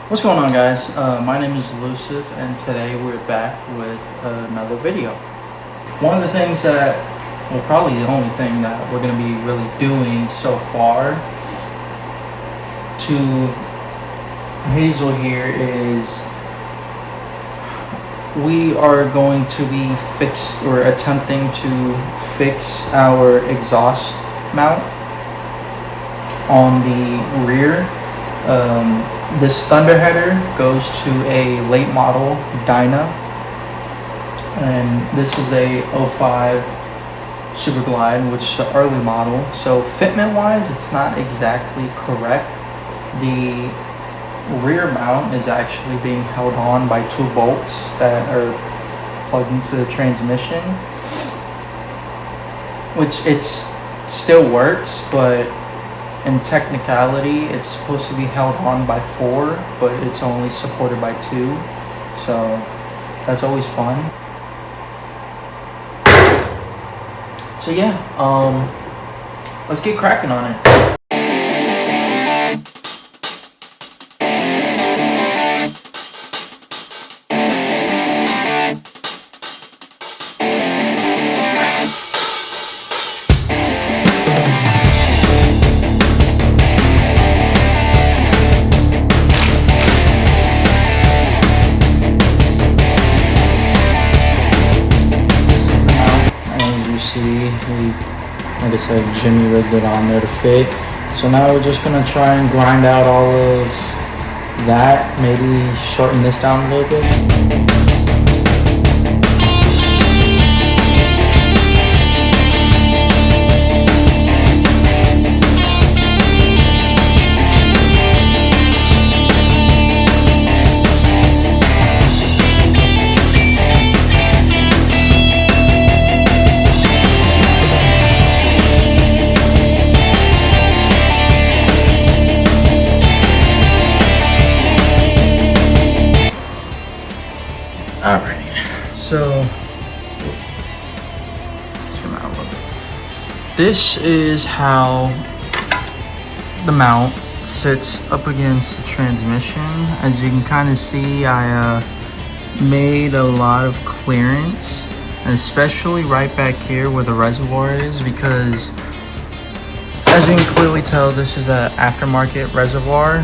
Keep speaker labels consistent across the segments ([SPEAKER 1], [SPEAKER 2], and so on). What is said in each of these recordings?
[SPEAKER 1] What's going on, guys? My name is Elusive, and today we're back with another video. One of the things that, well, probably the only thing that we're going to be really doing so far to Hazel here is we are going to be attempting to fix our exhaust mount on the rear. This Thunderheader goes to a late model Dyna, and this is a 05 Super Glide, which is the early model. So fitment wise, it's not exactly correct. The rear mount is actually being held on by two bolts that are plugged into the transmission, which still works, but in technicality, it's supposed to be held on by 4, but it's only supported by 2. So that's always fun. So yeah, let's get cracking on it. Like I said, Jimmy rigged it on there to fit. So now we're just gonna try and grind out all of that, maybe shorten this down a little bit. Alright, so this is how the mount sits up against the transmission. As you can kind of see, I made a lot of clearance, and especially right back here where the reservoir is, because as you can clearly tell, this is an aftermarket reservoir.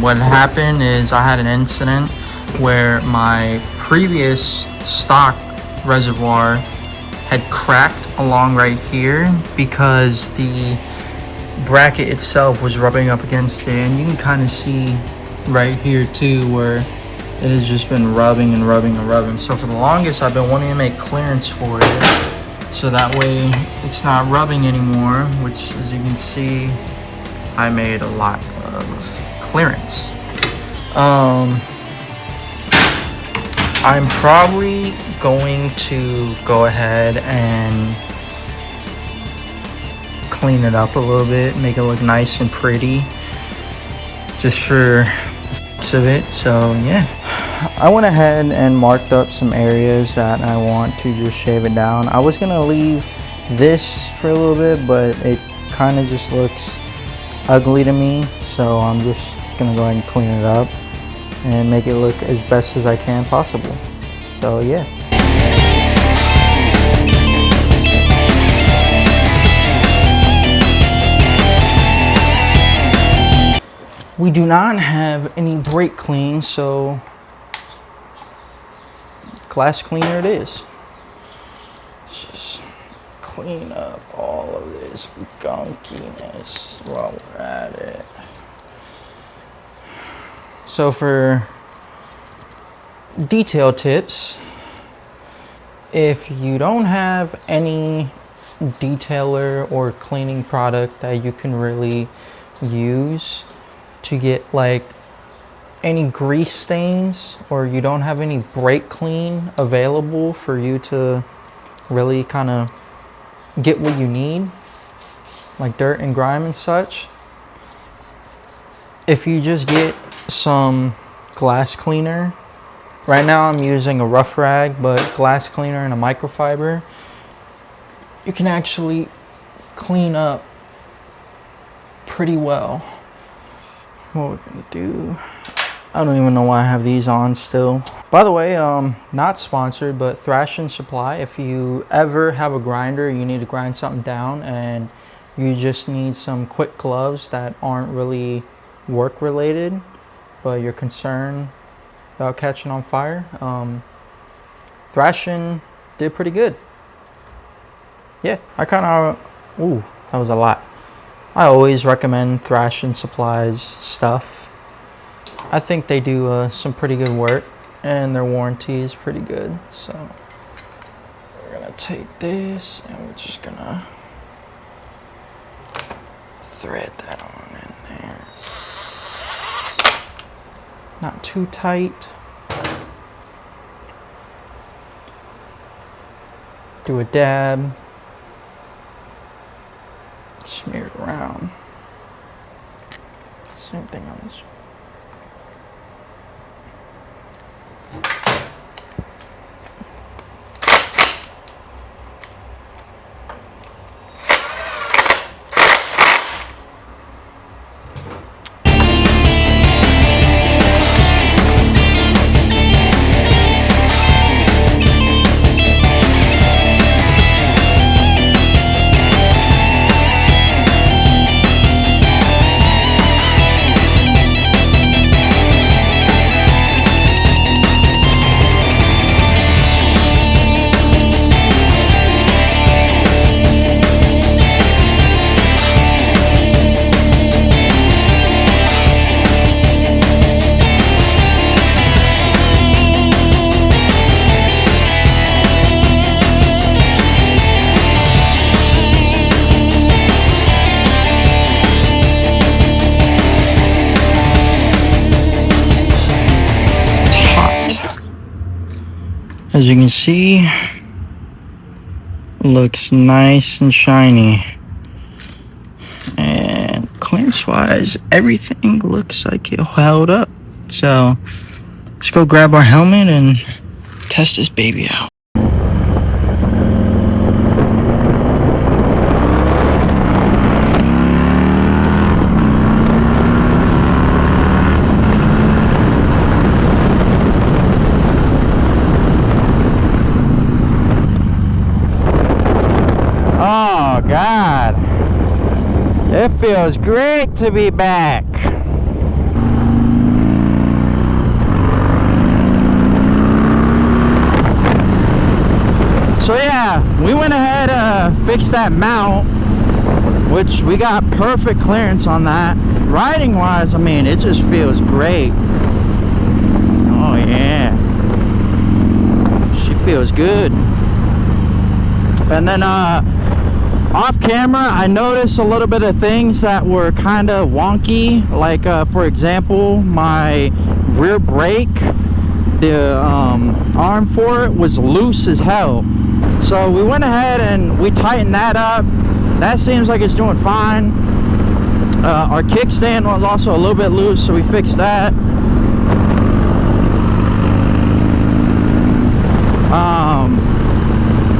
[SPEAKER 1] What happened is I had an incident where my previous stock reservoir had cracked along right here because the bracket itself was rubbing up against it, and you can kind of see right here too where it has just been rubbing and rubbing and rubbing. So for the longest, I've been wanting to make clearance for it so that way it's not rubbing anymore, which, as you can see, I made a lot of clearance. I'm probably going to go ahead and clean it up a little bit, make it look nice and pretty, just for the of it. So yeah, I went ahead and marked up some areas that I want to just shave it down. I was gonna leave this for a little bit, but it kind of just looks ugly to me, so I'm just gonna go ahead and clean it up and make it look as best as I can possible. So yeah. We do not have any brake clean, so glass cleaner it is. Just clean up all of this gunkiness while we're at it. So for detail tips, if you don't have any detailer or cleaning product that you can really use to get like any grease stains, or you don't have any brake clean available for you to really kind of get what you need, like dirt and grime and such, if you just get some glass cleaner. Right now I'm using a rough rag, but glass cleaner and a microfiber, you can actually clean up pretty well. What we're gonna do I don't even know why I have these on still. By the way, not sponsored, but Thrashin Supply. If you ever have a grinder, you need to grind something down and you just need some quick gloves that aren't really work related, but you're concerned about catching on fire, Thrashin did pretty good. Yeah, I kind of, ooh, that was a lot. I always recommend Thrashin Supplies stuff. I think they do some pretty good work, and their warranty is pretty good. So we're gonna take this and we're just gonna thread that on in there. Not too tight. Do a dab. Smear it around. Same thing on this one. As you can see, looks nice and shiny. And clearance wise, everything looks like it held up. So let's go grab our helmet and test this baby out. Oh God, it feels great to be back. So yeah, we went ahead fixed that mount, which we got perfect clearance on that. Riding wise, I mean, it just feels great. Oh yeah, she feels good. And then off camera, I noticed a little bit of things that were kind of wonky, like for example, my rear brake, the arm for it was loose as hell. So we went ahead and we tightened that up. That seems like it's doing fine. Our kickstand was also a little bit loose, so we fixed that.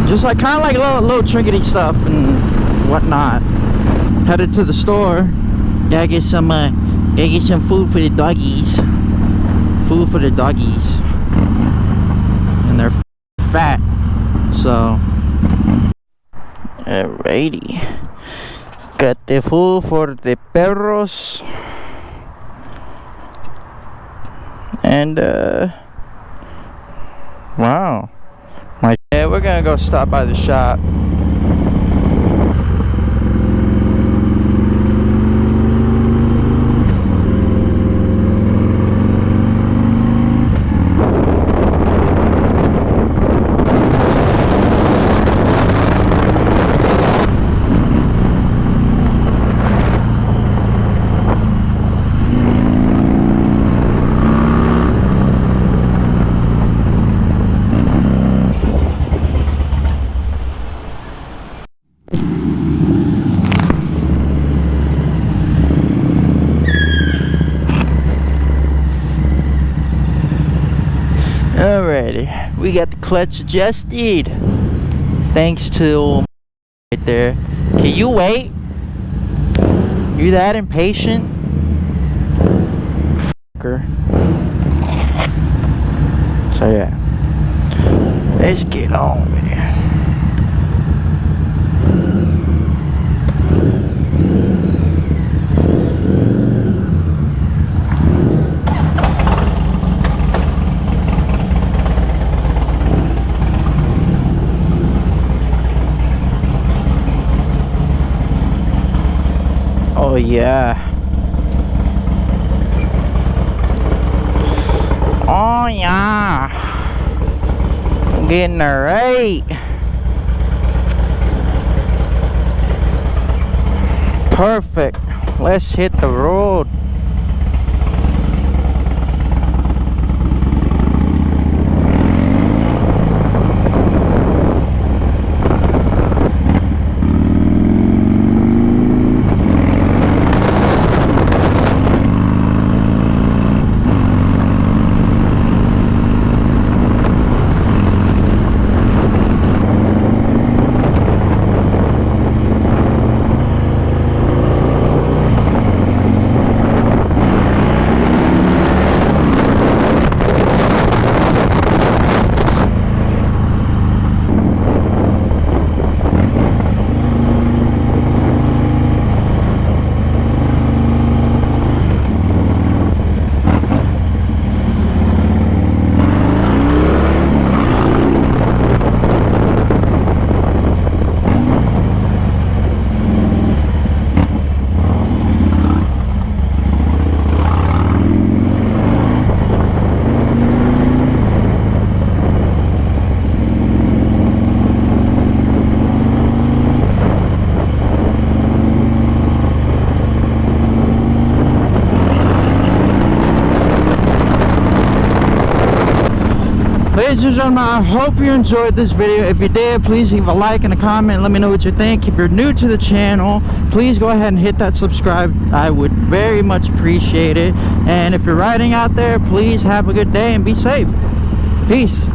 [SPEAKER 1] Just like kind of like little trinkety stuff and whatnot. Headed to the store. Gotta get some food for the doggies. Food for the doggies. And they're fat. So alrighty. Got the food for the perros. And wow. Yeah, we're gonna go stop by the shop. Alrighty, we got the clutch adjusted. Thanks to right there. Can you wait? You that impatient? darker. So yeah, let's get on with it. Oh yeah. Oh yeah. I'm getting there right. Perfect. Let's hit the road. Ladies and gentlemen, I hope you enjoyed this video. If you did, please leave a like and a comment. Let me know what you think. If you're new to the channel, please go ahead and hit that subscribe. I would very much appreciate it. And if you're riding out there, please have a good day and be safe. Peace.